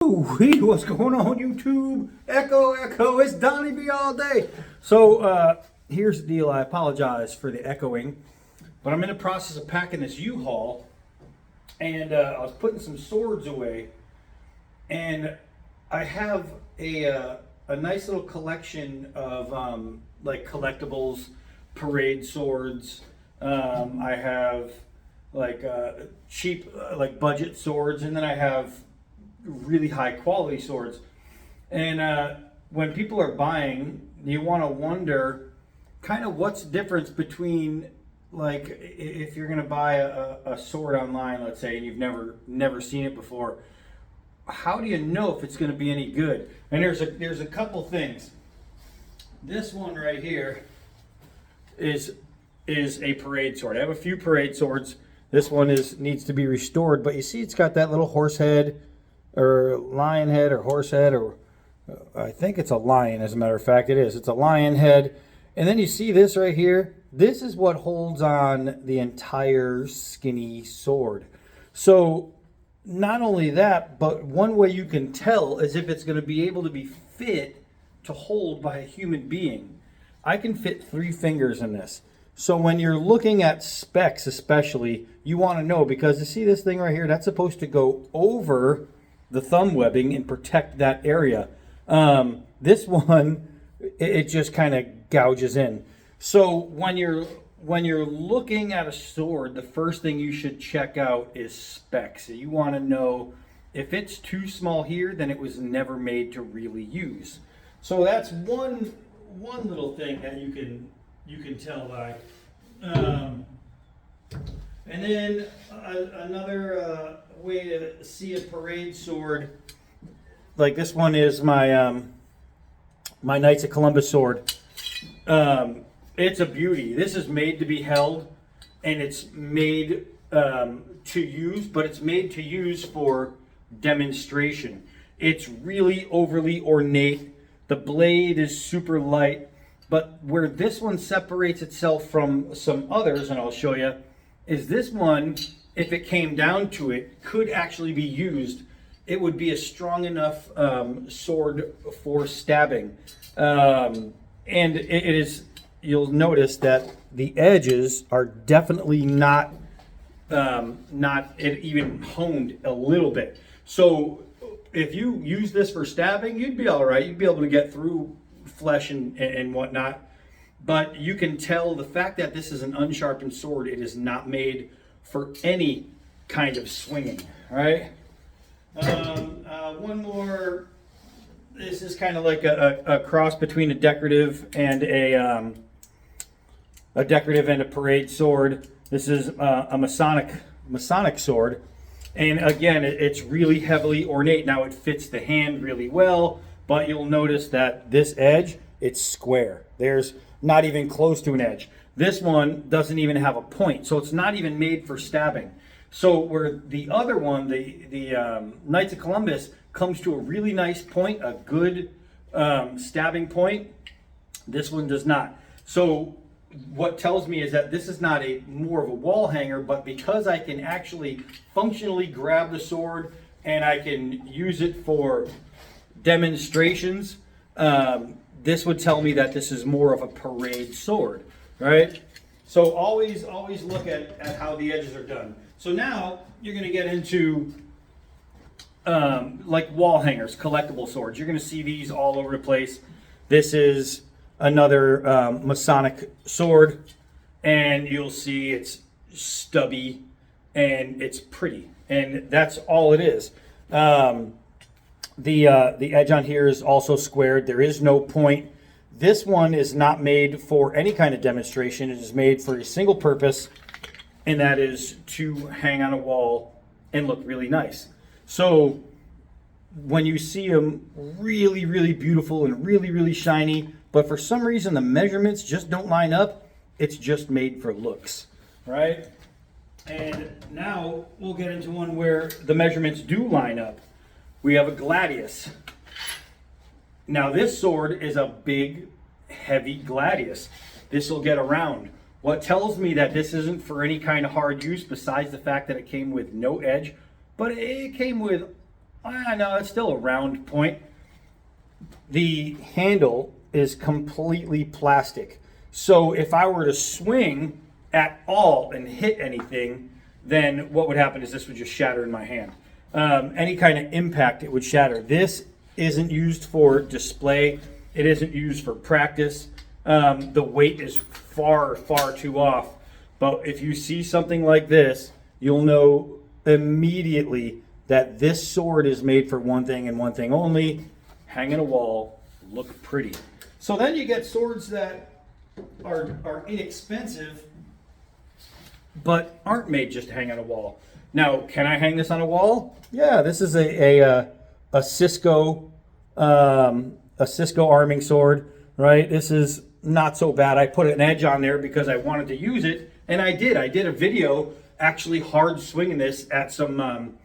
What's going on, YouTube? Echo, echo, it's Donnie B all day. So, here's the deal. I apologize for the echoing, but I'm in the process of packing this U-Haul, and I was putting some swords away, and I have a nice little collection of like collectibles, parade swords. I have like cheap, like budget swords, and then I have really high quality swords. And when people are buying, you want to wonder kind of what's the difference between, like, if you're going to buy a sword online, let's say, and you've never seen it before, how do you know if it's going to be any good? And there's a couple things. This one right here is a parade sword. I have a few parade swords. This one needs to be restored, but you see it's got that little horse head or lion head or horse head, or I think it's a lion, as a matter of fact. It is. It's a lion head. And then you see this right here. This is what holds on the entire skinny sword. So not only that, but one way you can tell is if it's going to be able to be fit to hold by a human being. I can fit 3 fingers in this. So when you're looking at specs especially, you want to know, because you see this thing right here, that's supposed to go over the thumb webbing and protect that area. This one, it just kind of gouges in. So when you're looking at a sword, the first thing you should check out is specs. So you want to know if it's too small here, then it was never made to really use. So that's one little thing that you can tell by. And then another way to see a parade sword, like this one is my my Knights of Columbus sword. It's a beauty. This is made to be held, and it's made to use, but it's made to use for demonstration. It's really overly ornate. The blade is super light, but where this one separates itself from some others, and I'll show you, is this one, if it came down to it, could actually be used. It would be a strong enough sword for stabbing. And it is, you'll notice that the edges are definitely not even honed a little bit. So if you use this for stabbing, you'd be all right. You'd be able to get through flesh and whatnot. But you can tell the fact that this is an unsharpened sword, it is not made for any kind of swinging, right? One more. This is kind of like a cross between a decorative and a parade sword. This is a Masonic sword, and again, it's really heavily ornate. Now it fits the hand really well, but you'll notice that this edge, it's square. There's not even close to an edge. This one doesn't even have a point, so it's not even made for stabbing. So where the other one, the Knights of Columbus, comes to a really nice point, a good stabbing point, this one does not. So what tells me is that this is not more of a wall hanger, but because I can actually functionally grab the sword and I can use it for demonstrations, this would tell me that this is more of a parade sword, right? So always look at how the edges are done. So now you're going to get into like wall hangers, collectible swords. You're going to see these all over the place. This is another Masonic sword, and you'll see it's stubby and it's pretty, and that's all it is. The edge on here is also squared. There is no point. This one is not made for any kind of demonstration. It is made for a single purpose, and that is to hang on a wall and look really nice. So when you see them really, really beautiful and really, really shiny, but for some reason the measurements just don't line up, it's just made for looks, right? And now we'll get into one where the measurements do line up. We have a Gladius. Now this sword is a big, heavy Gladius. This will get around. What tells me that this isn't for any kind of hard use, besides the fact that it came with no edge, but it came with I know it's still a round point. The handle is completely plastic. So if I were to swing at all and hit anything, then what would happen is this would just shatter in my hand. Any kind of impact, it would shatter. This isn't used for display. It isn't used for practice. The weight is far, far too off. But if you see something like this, you'll know immediately that this sword is made for one thing and one thing only: hang in a wall, look pretty. So then you get swords that are inexpensive, but aren't made just to hang on a wall. Now, can I hang this on a wall? Yeah, this is a Cisco arming sword, right? This is not so bad. I put an edge on there because I wanted to use it, and I did. I did a video actually hard swinging this at some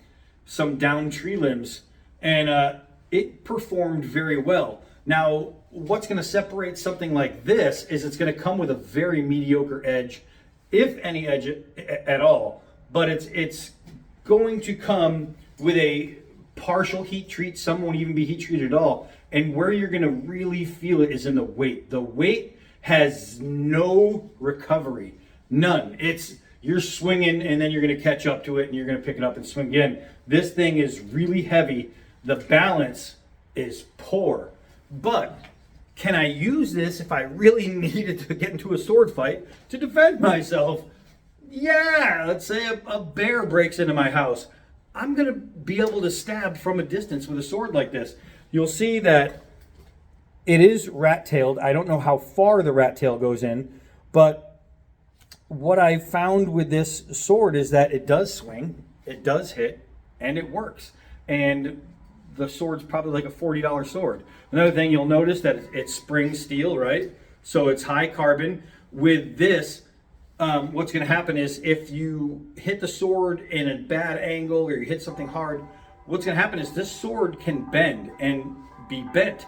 down tree limbs, and it performed very well. Now, what's going to separate something like this is it's going to come with a very mediocre edge, if any edge at all, but it's going to come with a partial heat treat. Some won't even be heat treated at all. And where you're going to really feel it is in the weight. The weight has no recovery, none. You're swinging and then you're going to catch up to it and you're going to pick it up and swing again. This thing is really heavy. The balance is poor. But can I use this if I really needed to get into a sword fight to defend myself? Yeah, let's say a bear breaks into my house. I'm going to be able to stab from a distance with a sword like this. You'll see that it is rat-tailed. I don't know how far the rat tail goes in, but what I found with this sword is that it does swing, it does hit, and it works. And the sword's probably like a $40 sword. Another thing you'll notice that it's spring steel, right? So it's high carbon. With this, what's going to happen is if you hit the sword in a bad angle or you hit something hard, what's going to happen is this sword can bend and be bent.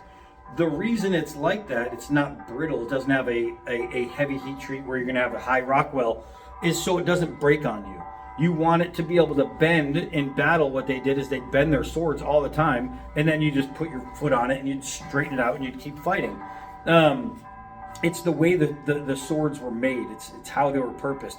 The reason it's like that, it's not brittle, it doesn't have a heavy heat treat where you're going to have a high Rockwell, is so it doesn't break on you. You want it to be able to bend. In battle, what they did is they bend their swords all the time, and then you just put your foot on it and you'd straighten it out and you'd keep fighting. It's the way the swords were made. It's how they were purposed.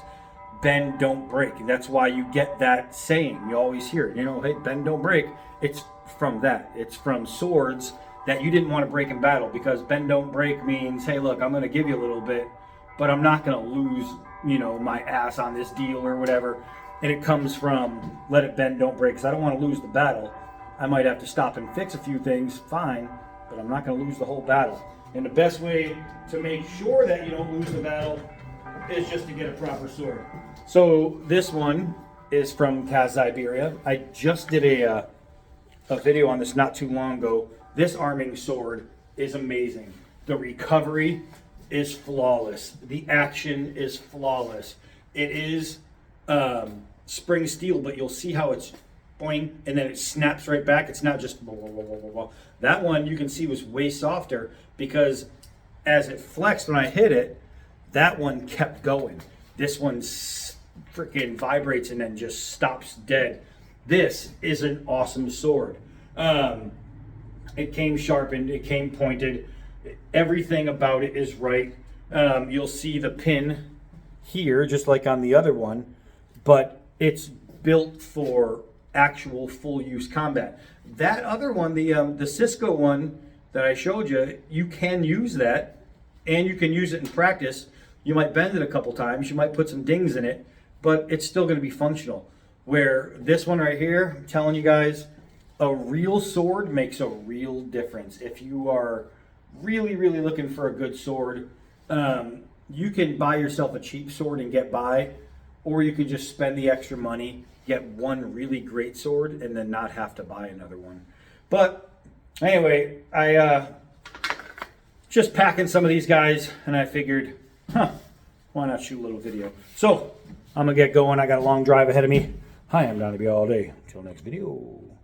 Bend, don't break. And that's why you get that saying. You always hear it. You know, hey, bend, don't break. It's from that. It's from swords that you didn't want to break in battle, because bend, don't break means, hey, look, I'm going to give you a little bit, but I'm not going to lose, my ass on this deal or whatever. And it comes from let it bend, don't break, because I don't want to lose the battle. I might have to stop and fix a few things, fine, but I'm not going to lose the whole battle. And the best way to make sure that you don't lose the battle is just to get a proper sword. So this one is from Iberia. I just did a video on this not too long ago. This arming sword is amazing. The recovery is flawless. The action is flawless. It is spring steel, but you'll see how it's boing, and then it snaps right back. It's not just blah, blah, blah, blah, blah. That one you can see was way softer, because as it flexed when I hit it, that one kept going. This one freaking vibrates and then just stops dead. This is an awesome sword. It came sharpened, it came pointed. Everything about it is right. You'll see the pin here, just like on the other one, but it's built for actual full use combat. That other one, the Cisco one that I showed you, you can use that, and you can use it in practice. You might bend it a couple times, you might put some dings in it, but it's still going to be functional. Where this one right here, I'm telling you guys, a real sword makes a real difference. If you are really, really looking for a good sword, you can buy yourself a cheap sword and get by, or you can just spend the extra money, get one really great sword, and then not have to buy another one. But anyway, I just packing some of these guys, and I figured, why not shoot a little video? So I'm gonna get going. I got a long drive ahead of me. Hi, I'm Donnie all day. Until next video.